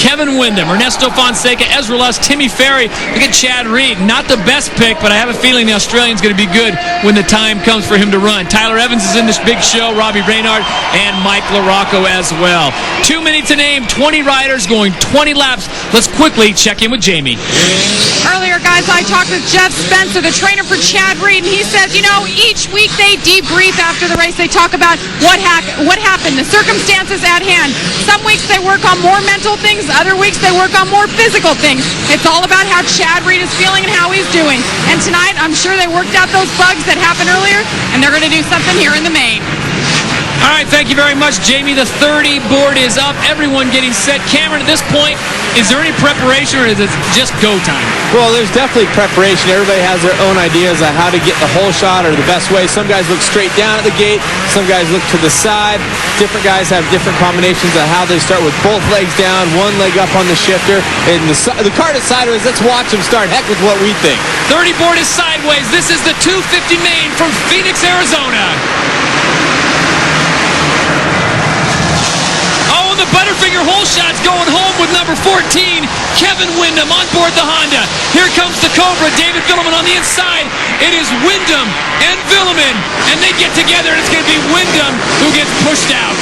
Kevin Windham, Ernesto Fonseca, Ezra Lusk, Timmy Ferry. Look at Chad Reed. Not the best pick, but I have a feeling the Australian's going to be good when the time comes for him to run. Tyler Evans is in this big show, Robbie Reynard, and Mike LaRocco as well. Too many to name, 20 riders going 20 laps. Let's quickly check in with Jamie. Earlier, guys, I talked with Jeff Spencer, the trainer for Chad Reed, and he says, each week they debrief after the race. They talk about what happened, the circumstances at hand. Some weeks they work on more mental things, other weeks they work on more physical things. It's all about how Chad Reed is feeling and how he's doing. And tonight, I'm sure they worked out those bugs that happened earlier, and they're going to do something here in the main. All right, thank you very much, Jamie. The 30 board is up. Everyone getting set. Cameron, at this point, is there any preparation or is it just go time? Well, there's definitely preparation. Everybody has their own ideas on how to get the whole shot or the best way. Some guys look straight down at the gate. Some guys look to the side. Different guys have different combinations of how they start with both legs down, one leg up on the shifter, and the cart is sideways. Let's watch them start. Heck with what we think. 30 board is sideways. This is the 250 main from Phoenix, Arizona. The Butterfinger hole shot's going home with number 14, Kevin Windham on board the Honda. Here comes the Cobra, David Villeman on the inside. It is Windham and Villeman, and they get together, and it's going to be Windham who gets pushed out.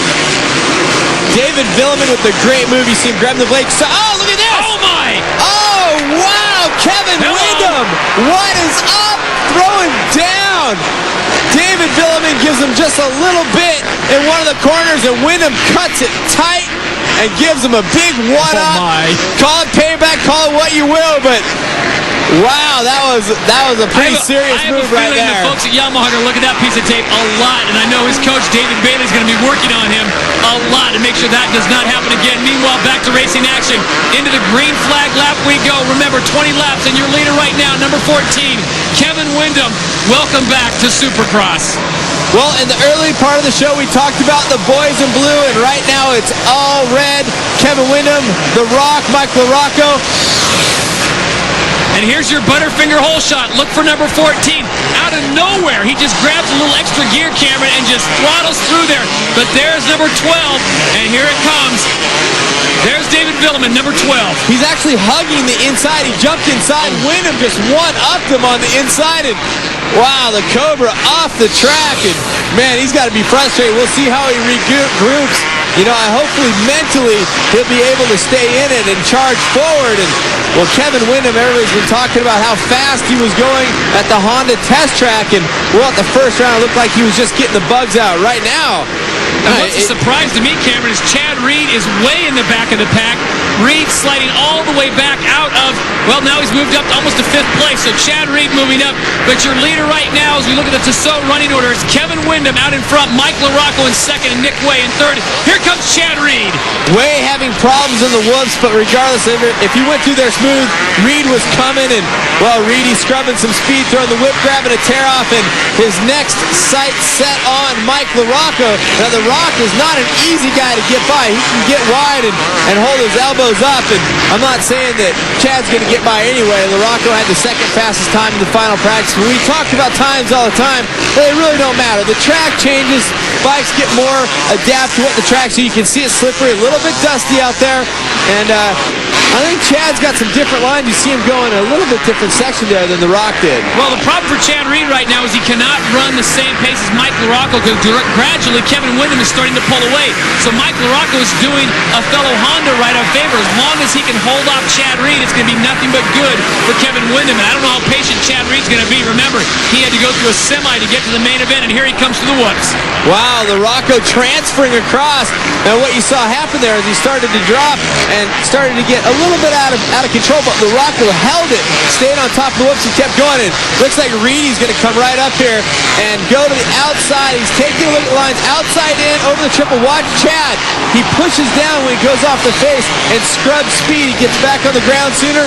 David Villeman with the great move. You see him grab the blade. Oh, look at this! Oh, my! Oh, wow! Kevin Windham! What is up? Throwing down! David Villeman gives him just a little bit in one of the corners, and Windham cuts it tight and gives him a big one-up. Oh my. Call it payback, call it what you will, but wow, that was a pretty serious move right there. The folks at Yamaha are going to look at that piece of tape a lot, and I know his coach, David Bailey, is going to be working on him a lot to make sure that does not happen again. Meanwhile, back to racing action. Into the green flag lap we go. Remember, 20 laps, and your leader right now, number 14, Kevin Windham. Welcome back to Supercross. Well, in the early part of the show, we talked about the boys in blue, and right now it's all red. Kevin Windham, The Rock, Mike LaRocco. And here's your Butterfinger hole shot. Look for number 14. Out of nowhere, he just grabs a little extra gear, Cameron, and just throttles through there. But there's number 12, and here it comes. There's David Villeman, number 12. He's actually hugging the inside. He jumped inside. Windham just one-upped him on the inside. And wow, the Cobra off the track. And man, he's got to be frustrated. We'll see how he regroups. Hopefully mentally he'll be able to stay in it and charge forward. And well, Kevin Windham, everybody's been talking about how fast he was going at the Honda test track. And at the first round, it looked like he was just getting the bugs out. Right now, and what's a surprise to me, Cameron, is Chad Reed is way in the back of the pack. Reed sliding all the way back out of, well, now he's moved up to almost to 5th place. So Chad Reed moving up. But your leader right now, as we look at the Tissot running order, is Kevin Windham out in front, Mike LaRocco in 2nd, and Nick Way in 3rd. Here comes Chad Reed. Way having problems in the whoops, but regardless of it, if he went through there smooth, Reed was coming, and, well, Reed, he's scrubbing some speed, throwing the whip, grabbing a tear off, and his next sight set on Mike LaRocco. Now, the Rock is not an easy guy to get by. He can get wide and hold his elbows up, and I'm not saying that Chad's going to get by anyway. LaRocco had the 2nd fastest time in the final practice. When we talk about times all the time, they really don't matter. The track changes, bikes get more adapt to what the track, so you can see it slippery, a little bit dusty out there, and I think Chad's got some different lines. You see him going a little bit different section there than the Rock did. Well, the problem for Chad Reed right now is he cannot run the same pace as Mike LaRocco because gradually Kevin Windham is starting to pull away. So Mike LaRocco is doing a fellow Honda right a favor. As long as he can hold off Chad Reed, it's going to be nothing but good for Kevin Windham. And I don't know how patient Chad Reed's going to be. Remember, he had to go through a semi to get to the main event, and here he comes to the whoops. Wow, LaRocco transferring across. And what you saw happen there is he started to drop and started to get a little bit out of control, but LaRocco held it, stayed on top of the whoops, and kept going. And looks like Reedy's going to come right up here and go to the outside. He's taking a look at the lines, outside in, over the triple. Watch Chad. He pushes down when he goes off the face and scrubs speed. He gets back on the ground sooner.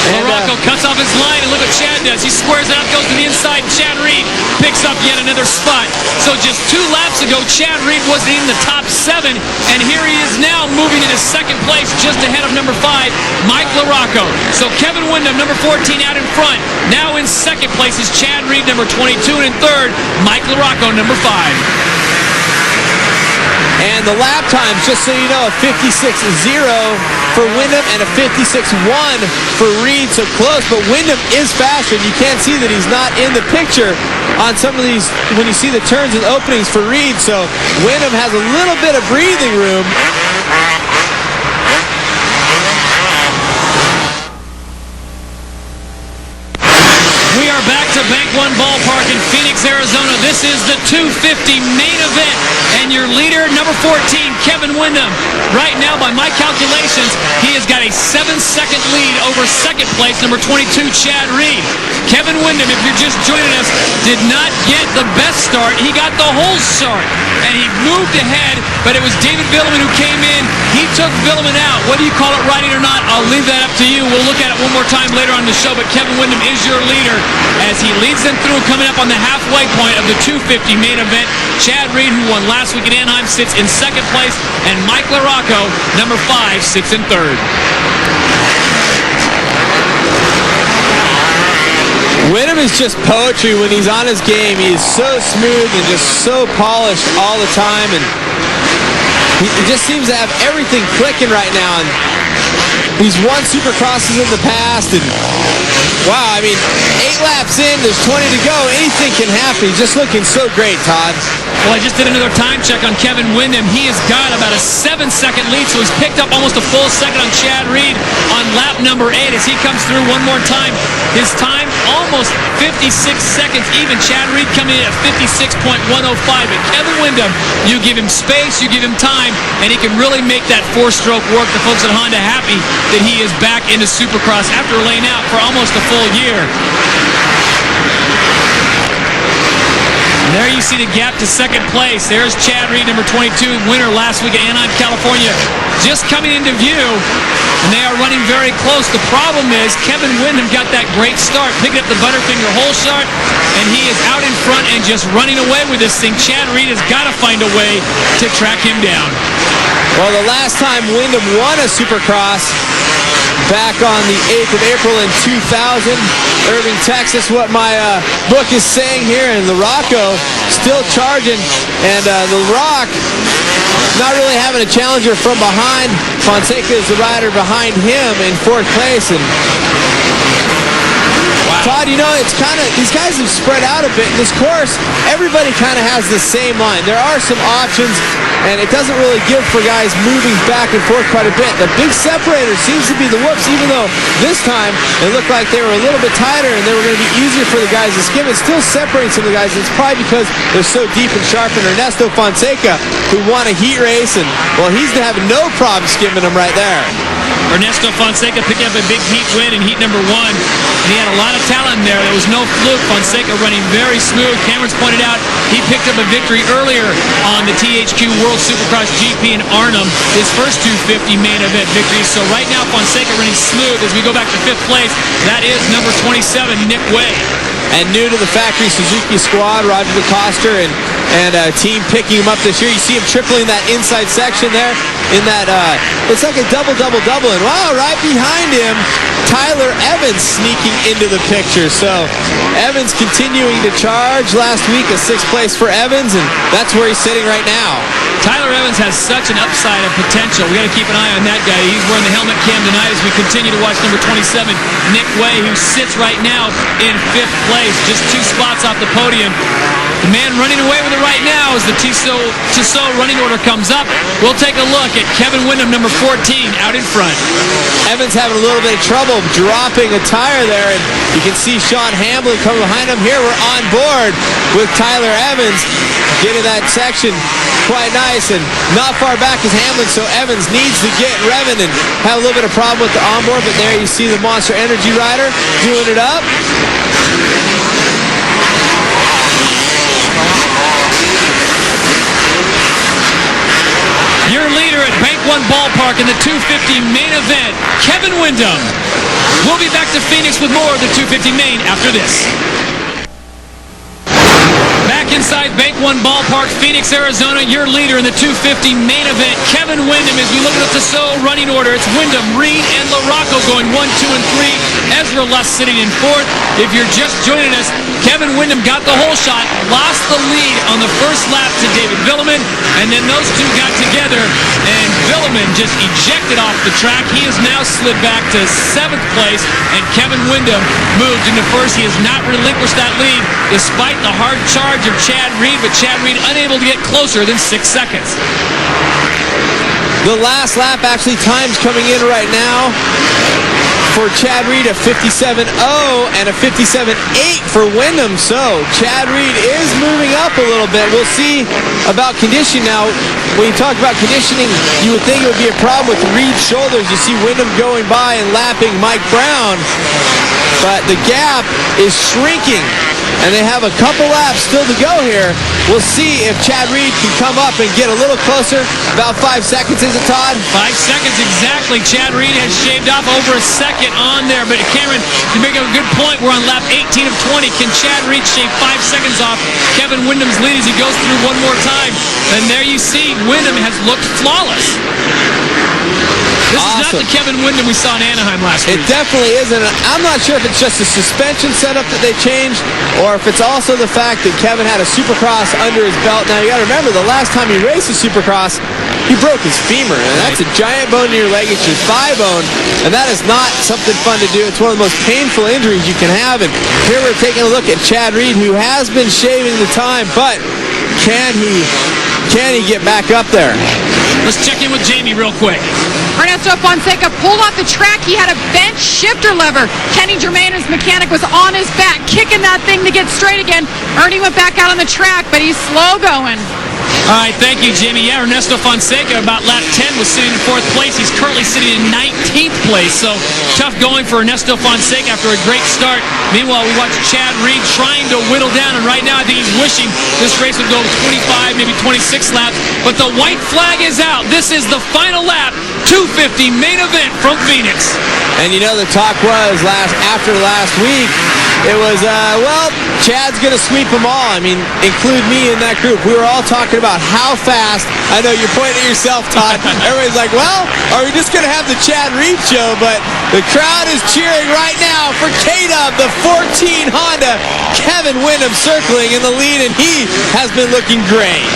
LaRocco cuts off his line, and look what Chad does. He squares it up, goes to the inside, and Chad Reed picks up yet another spot. So just 2 laps ago, Chad Reed wasn't in the top 7, and here he is now moving into 2nd place, just ahead of number 5, Mike LaRocco. So Kevin Windham, number 14, out in front. Now in 2nd place is Chad Reed, number 22, and in 3rd, Mike LaRocco, number 5. And the lap times, just so you know, 56.0. for Wyndham and a 56.1 for Reed. So close, but Wyndham is faster. You can't see that he's not in the picture on some of these when you see the turns and openings for Reed. So Wyndham has a little bit of breathing room. We are back to Bank One Ballpark in Phoenix, Arizona. This is the 250 main event, and your leader, number 14, Kevin Wyndham. Right now, by my calculations, he has got a 7-second lead over second place, number 22, Chad Reed. Kevin Wyndham, if you're just joining us, did not get the best start. He got the whole start, and he moved ahead, but it was David Villeman who came in. He took Villeman out. Whether you call it riding or not, I'll leave that up to you. We'll look at it one more time later on the show, but Kevin Wyndham is your leader as he leads them through, coming up on the halfway point of the 250 main event. Chad Reed, who won last week at Anaheim, sits in second place, and Mike LaRocco, number 5, sits in third. Wyndham is just poetry when he's on his game. He is so smooth and just so polished all the time, and he just seems to have everything clicking right now. And he's won Supercrosses in the past, and wow, I mean, 8 laps in, there's 20 to go. Anything can happen. He's just looking so great, Todd. Well, I just did another time check on Kevin Wyndham. He has got about a 7-second lead, so he's picked up almost a full second on Chad Reed on lap number 8 as he comes through one more time. His time, almost 56 seconds even. Chad Reed coming in at 56.105. But Kevin Wyndham, you give him space, you give him time, and he can really make that 4-stroke work. The folks at Honda happy that he is back into Supercross after laying out for almost a full year. There you see the gap to second place. There's Chad Reed, number 22, winner last week at Anaheim, California, just coming into view, and they are running very close. The problem is Kevin Wyndham got that great start, picking up the Butterfinger hole start, and he is out in front and just running away with this thing. Chad Reed has got to find a way to track him down. Well, the last time Wyndham won a Supercross, back on the 8th of April in 2000, Irving, Texas, what my book is saying here, and LaRocco still charging, and the Rock not really having a challenger from behind. Fonseca is the rider behind him in 4th place, and Todd, you know, it's kind of, these guys have spread out a bit. In this course, everybody kind of has the same line. There are some options, and it doesn't really give for guys moving back and forth quite a bit. The big separator seems to be the whoops, even though this time it looked like they were a little bit tighter and they were going to be easier for the guys to skim. It's still separating some of the guys. It's probably because they're so deep and sharp. And Ernesto Fonseca, who won a heat race, and, well, he's going to have no problem skimming them right there. Ernesto Fonseca picked up a big heat win in heat number 1. And he had a lot of talent there. There was no fluke. Fonseca running very smooth. Cameron's pointed out he picked up a victory earlier on the THQ World Supercross GP in Arnhem, his first 250 main event victories. So right now Fonseca running smooth as we go back to 5th place. That is number 27, Nick Way. And new to the factory Suzuki squad, Roger DeCoster and team picking him up this year. You see him tripling that inside section there in that, it's like a double-double-double. And wow, right behind him, Tyler Evans sneaking into the picture. So Evans continuing to charge. Last week, a 6th place for Evans, and that's where he's sitting right now. Tyler Evans has such an upside of potential. We got to keep an eye on that guy. He's wearing the helmet cam tonight as we continue to watch number 27, Nick Way, who sits right now in 5th place, just 2 spots off the podium. The man running away with it right now as the Tissot running order comes up. We'll take a look at Kevin Wyndham, number 14, out in front. Evans having a little bit of trouble dropping a tire there, and you can see Sean Hamlin coming behind him. Here we're on board with Tyler Evans, getting that section quite nice, and not far back is Hamlin, so Evans needs to get revving and have a little bit of problem with the onboard, but there you see the Monster Energy rider doing it up. Your leader at Bank One Ballpark in the 250 main event, Kevin Wyndham. We'll be back to Phoenix with more of the 250 main after this. Back inside Bank One Ballpark, Phoenix, Arizona, your leader in the 250 main event. Kevin Windham, as we look at the Tissot running order, it's Windham, Reed, and LaRocco going 1, 2, and 3. Ezra Luss sitting in fourth. If you're just joining us, Kevin Windham got the whole shot, lost the lead on the first lap to David Villeman, and then those two got together, and Villeman just ejected off the track. He has now slid back to 7th place, and Kevin Windham moved into first. He has not relinquished that lead despite the hard charge of Chad Reed, but Chad Reed unable to get closer than 6 seconds. The last lap, actually, time's coming in right now for Chad Reed, a 57.0 and a 57.8 for Windham. So Chad Reed is moving up a little bit. We'll see about conditioning now. When you talk about conditioning, you would think it would be a problem with Reed's shoulders. You see Windham going by and lapping Mike Brown, but the gap is shrinking, and they have a couple laps still to go here. We'll see if Chad Reed can come up and get a little closer. About 5 seconds, is it, Todd? 5 seconds exactly. Chad Reed has shaved off over a second on there, but Cameron, you make a good point. We're on lap 18 of 20. Can Chad Reed shave 5 seconds off Kevin Windham's lead as he goes through one more time? And there you see Windham has looked flawless. This is not the Kevin Windham we saw in Anaheim last week. It definitely isn't. I'm not sure if it's just the suspension setup that they changed or if it's also the fact that Kevin had a Supercross under his belt. Now, you got to remember, the last time he raced a Supercross, he broke his femur, and that's a giant bone in your leg. It's your thigh bone, and that is not something fun to do. It's one of the most painful injuries you can have, and here we're taking a look at Chad Reed, who has been shaving the time, but can he get back up there? Let's check in with Jamie real quick. Ernesto Fonseca pulled off the track. He had a bench shifter lever. Kenny Germain, his mechanic, was on his back, kicking that thing to get straight again. Ernie went back out on the track, but he's slow going. All right, thank you, Jamie. Yeah, Ernesto Fonseca, about lap 10, was sitting in 4th place. He's currently sitting in 19th place, so tough going for Ernesto Fonseca after a great start. Meanwhile, we watch Chad Reed trying to whittle down, and right now I think he's wishing this race would go 25, maybe 26 laps, but the white flag is out. This is the final lap, 250 main event from Phoenix. And you know, the talk was after last week, it was, Chad's going to sweep them all. I mean, include me in that group. We were all talking about how fast. I know you're pointing at yourself, Todd. Everybody's like, well, are we just going to have the Chad Reed show? But the crowd is cheering right now for K-Dub, the 14 Honda. Kevin Windham circling in the lead, and he has been looking great.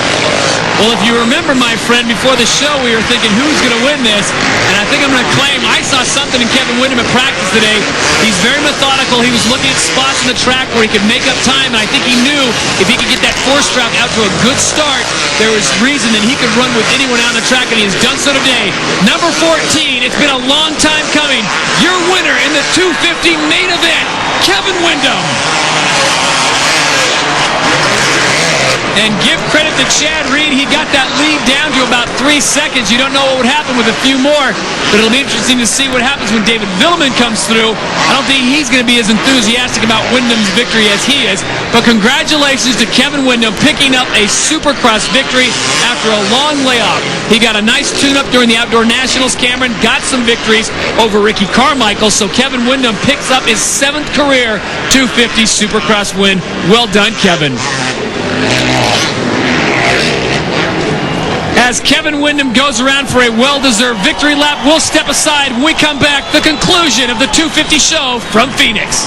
Well, if you remember, my friend, before the show, we were thinking, who's going to win this? And I think I'm going to claim I saw something in Kevin Windham at practice today. He's very methodical. He was looking at spots in the track where he could make up time, and I think he knew if he could get that 4-stroke out to a good start, there was reason that he could run with anyone out on the track, and he has done so today. Number 14, it's been a long time coming. Your winner in the 250 main event, Kevin Windham. And give credit to Chad Reed. He got that lead down to about 3 seconds. You don't know what would happen with a few more, but it'll be interesting to see what happens when David Villeman comes through. I don't think he's going to be as enthusiastic about Windham's victory as he is, but congratulations to Kevin Windham picking up a Supercross victory after a long layoff. He got a nice tune-up during the Outdoor Nationals, Cameron, got some victories over Ricky Carmichael, so Kevin Windham picks up his 7th career 250 Supercross win. Well done, Kevin. As Kevin Windham goes around for a well-deserved victory lap, we'll step aside when we come back. The conclusion of the 250 show from Phoenix.